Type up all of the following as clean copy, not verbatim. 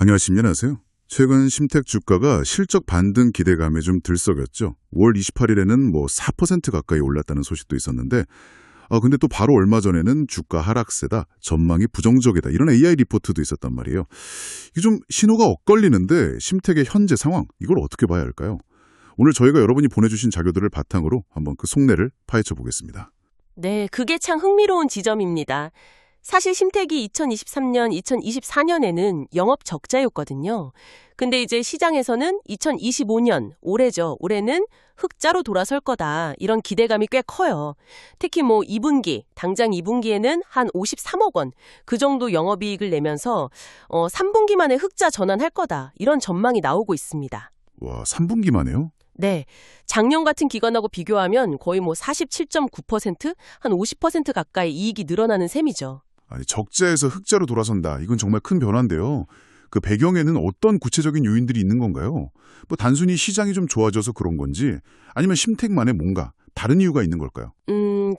안녕하세요. 최근 심택 주가가 실적 반등 기대감에 좀 들썩였죠. 5월 28일에는 4% 가까이 올랐다는 소식도 있었는데, 근데 또 바로 얼마 전에는 주가 하락세다, 전망이 부정적이다, 이런 AI 리포트도 있었단 말이에요. 이게 좀 신호가 엇갈리는데 심택의 현재 상황, 이걸 어떻게 봐야 할까요? 오늘 저희가 여러분이 보내주신 자료들을 바탕으로 한번 그 속내를 파헤쳐 보겠습니다. 네, 그게 참 흥미로운 지점입니다. 사실 심택이 2023년, 2024년에는 영업 적자였거든요. 근데 이제 시장에서는 2025년, 올해는 흑자로 돌아설 거다. 이런 기대감이 꽤 커요. 특히 2분기, 당장 2분기에는 한 53억 원, 그 정도 영업이익을 내면서 3분기 만에 흑자 전환할 거다. 이런 전망이 나오고 있습니다. 와, 3분기만에요? 네. 작년 같은 기간하고 비교하면 거의 47.9%, 한 50% 가까이 이익이 늘어나는 셈이죠. 아니, 적자에서 흑자로 돌아선다. 이건 정말 큰 변화인데요. 그 배경에는 어떤 구체적인 요인들이 있는 건가요? 단순히 시장이 좀 좋아져서 그런 건지, 아니면 심택만의 뭔가 다른 이유가 있는 걸까요?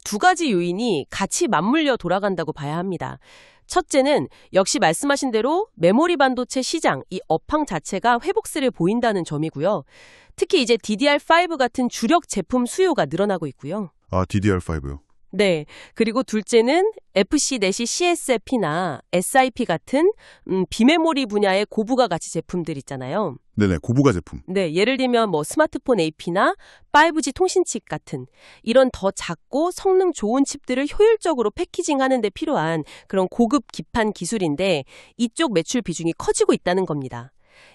두 가지 요인이 같이 맞물려 돌아간다고 봐야 합니다. 첫째는 역시 말씀하신 대로 메모리 반도체 시장, 이 업황 자체가 회복세를 보인다는 점이고요. 특히 이제 DDR5 같은 주력 제품 수요가 늘어나고 있고요. 아, DDR5요? 네. 그리고 둘째는 FC-CSF나 SIP 같은 비메모리 분야의 고부가 가치 제품들 있잖아요. 네네, 고부가 제품. 네, 예를 들면 스마트폰 AP나 5G 통신칩 같은 이런 더 작고 성능 좋은 칩들을 효율적으로 패키징하는 데 필요한 그런 고급 기판 기술인데 이쪽 매출 비중이 커지고 있다는 겁니다.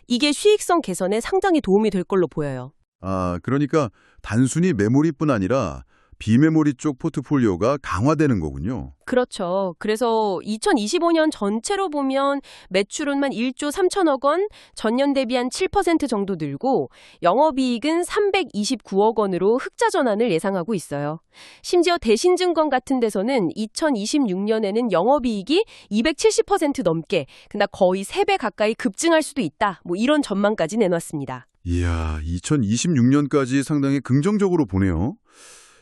이게 수익성 개선에 상당히 도움이 될 걸로 보여요. 아, 그러니까 단순히 메모리뿐 아니라 비메모리 쪽 포트폴리오가 강화되는 거군요. 그렇죠. 그래서 2025년 전체로 보면 매출은 1조 3천억 원, 전년 대비 한 7% 정도 늘고 영업이익은 329억 원으로 흑자 전환을 예상하고 있어요. 심지어 대신증권 같은 데서는 2026년에는 영업이익이 270% 넘게, 그러니까 거의 3배 가까이 급증할 수도 있다. 이런 전망까지 내놨습니다. 이야, 2026년까지 상당히 긍정적으로 보네요.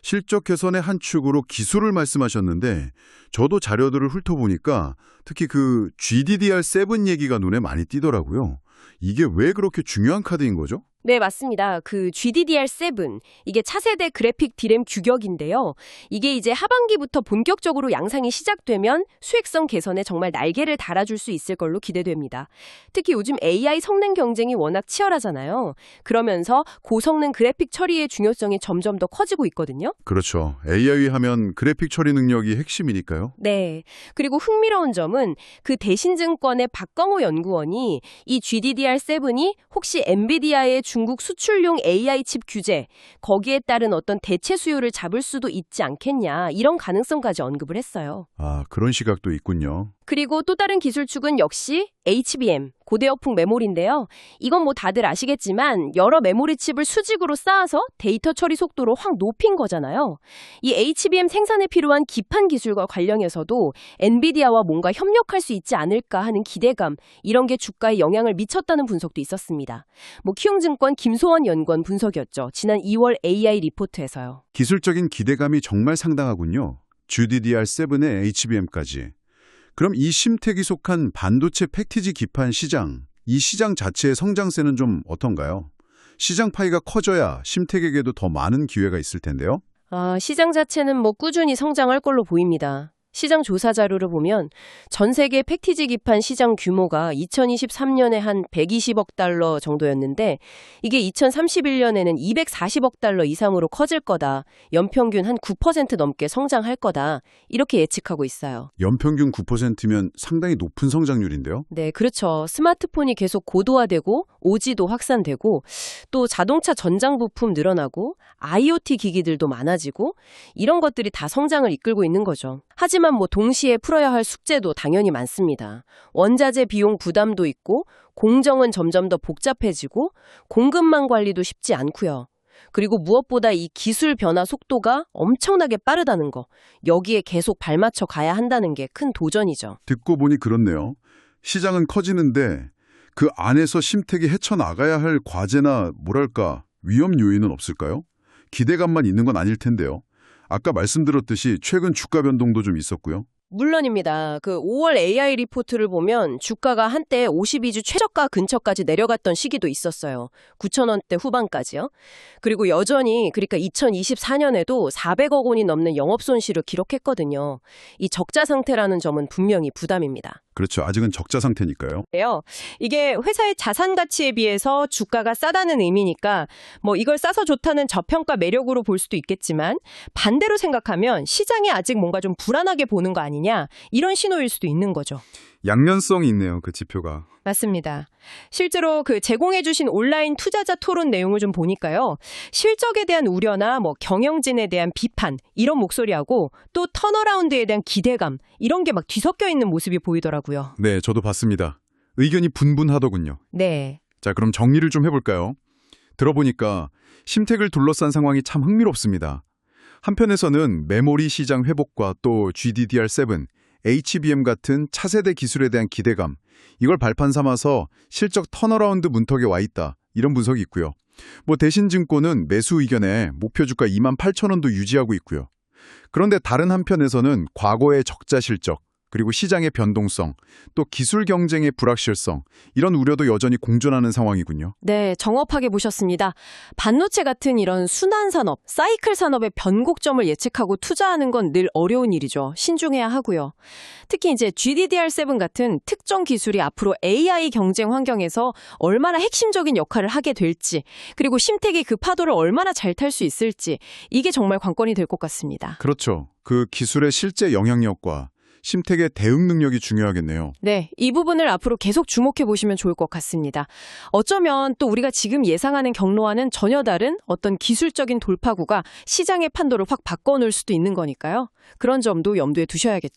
실적 개선의 한 축으로 기술을 말씀하셨는데 저도 자료들을 훑어보니까 특히 그 GDDR7 얘기가 눈에 많이 띄더라고요. 이게 왜 그렇게 중요한 카드인 거죠? 네, 맞습니다. 그 GDDR7, 이게 차세대 그래픽 디램 규격인데요. 이게 이제 하반기부터 본격적으로 양상이 시작되면 수익성 개선에 정말 날개를 달아줄 수 있을 걸로 기대됩니다. 특히 요즘 AI 성능 경쟁이 워낙 치열하잖아요. 그러면서 고성능 그래픽 처리의 중요성이 점점 더 커지고 있거든요. 그렇죠. AI 하면 그래픽 처리 능력이 핵심이니까요. 네. 그리고 흥미로운 점은 그 대신증권의 박광호 연구원이 이 GDDR7이 혹시 엔비디아의 중국 수출용 AI 칩 규제, 거기에 따른 어떤 대체 수요를 잡을 수도 있지 않겠냐, 이런 가능성까지 언급을 했어요. 아, 그런 시각도 있군요. 그리고 또 다른 기술축은 역시 HBM, 고대역풍 메모리인데요. 이건 다들 아시겠지만 여러 메모리 칩을 수직으로 쌓아서 데이터 처리 속도를 확 높인 거잖아요. 이 HBM 생산에 필요한 기판 기술과 관련해서도 엔비디아와 뭔가 협력할 수 있지 않을까 하는 기대감, 이런 게 주가에 영향을 미쳤다는 분석도 있었습니다. 키움증권 김소원 연구원 분석이었죠. 지난 2월 AI 리포트에서요. 기술적인 기대감이 정말 상당하군요. GDDR7의 HBM까지. 그럼 이 심택이 속한 반도체 패키지 기판 시장, 이 시장 자체의 성장세는 좀 어떤가요? 시장 파이가 커져야 심택에게도 더 많은 기회가 있을 텐데요. 시장 자체는 꾸준히 성장할 걸로 보입니다. 시장 조사 자료를 보면 전 세계 패키지 기판 시장 규모가 2023년에 한 120억 달러 정도였는데 이게 2031년에는 240억 달러 이상으로 커질 거다. 연평균 한 9% 넘게 성장할 거다. 이렇게 예측하고 있어요. 연평균 9%면 상당히 높은 성장률인데요. 네, 그렇죠. 스마트폰이 계속 고도화되고 오지도 확산되고 또 자동차 전장 부품 늘어나고 IoT 기기들도 많아지고 이런 것들이 다 성장을 이끌고 있는 거죠. 하지만 동시에 풀어야 할 숙제도 당연히 많습니다. 원자재 비용 부담도 있고 공정은 점점 더 복잡해지고 공급망 관리도 쉽지 않고요. 그리고 무엇보다 이 기술 변화 속도가 엄청나게 빠르다는 거, 여기에 계속 발맞춰 가야 한다는 게 큰 도전이죠. 듣고 보니 그렇네요. 시장은 커지는데 그 안에서 심택이 헤쳐나가야 할 과제나 위험 요인은 없을까요? 기대감만 있는 건 아닐 텐데요. 아까 말씀드렸듯이 최근 주가 변동도 좀 있었고요. 물론입니다. 그 5월 AI 리포트를 보면 주가가 한때 52주 최저가 근처까지 내려갔던 시기도 있었어요. 9,000원대 후반까지요. 그리고 여전히 그러니까 2024년에도 400억 원이 넘는 영업 손실을 기록했거든요. 이 적자 상태라는 점은 분명히 부담입니다. 그렇죠. 아직은 적자 상태니까요. 이게 회사의 자산 가치에 비해서 주가가 싸다는 의미니까 뭐 이걸 싸서 좋다는 저평가 매력으로 볼 수도 있겠지만 반대로 생각하면 시장이 아직 뭔가 좀 불안하게 보는 거 아니냐 이런 신호일 수도 있는 거죠. 양면성이 있네요. 그 지표가. 맞습니다. 실제로 그 제공해주신 온라인 투자자 토론 내용을 좀 보니까요. 실적에 대한 우려나 뭐 경영진에 대한 비판 이런 목소리하고 또 턴어라운드에 대한 기대감 이런 게 막 뒤섞여 있는 모습이 보이더라고요. 네, 저도 봤습니다. 의견이 분분하더군요. 네. 자, 그럼 정리를 좀 해볼까요? 들어보니까 심택을 둘러싼 상황이 참 흥미롭습니다. 한편에서는 메모리 시장 회복과 또 GDDR7, HBM 같은 차세대 기술에 대한 기대감, 이걸 발판 삼아서 실적 턴어라운드 문턱에 와 있다. 이런 분석이 있고요. 뭐 대신증권은 매수 의견에 목표 주가 28,000원도 유지하고 있고요. 그런데 다른 한편에서는 과거의 적자 실적, 그리고 시장의 변동성, 또 기술 경쟁의 불확실성, 이런 우려도 여전히 공존하는 상황이군요. 네, 정확하게 보셨습니다. 반도체 같은 이런 순환 산업, 사이클 산업의 변곡점을 예측하고 투자하는 건 늘 어려운 일이죠. 신중해야 하고요. 특히 이제 GDDR7 같은 특정 기술이 앞으로 AI 경쟁 환경에서 얼마나 핵심적인 역할을 하게 될지, 그리고 심택이 그 파도를 얼마나 잘 탈 수 있을지, 이게 정말 관건이 될 것 같습니다. 그렇죠. 그 기술의 실제 영향력과 심택의 대응 능력이 중요하겠네요. 네, 이 부분을 앞으로 계속 주목해 보시면 좋을 것 같습니다. 어쩌면 또 우리가 지금 예상하는 경로와는 전혀 다른 어떤 기술적인 돌파구가 시장의 판도를 확 바꿔놓을 수도 있는 거니까요. 그런 점도 염두에 두셔야겠죠.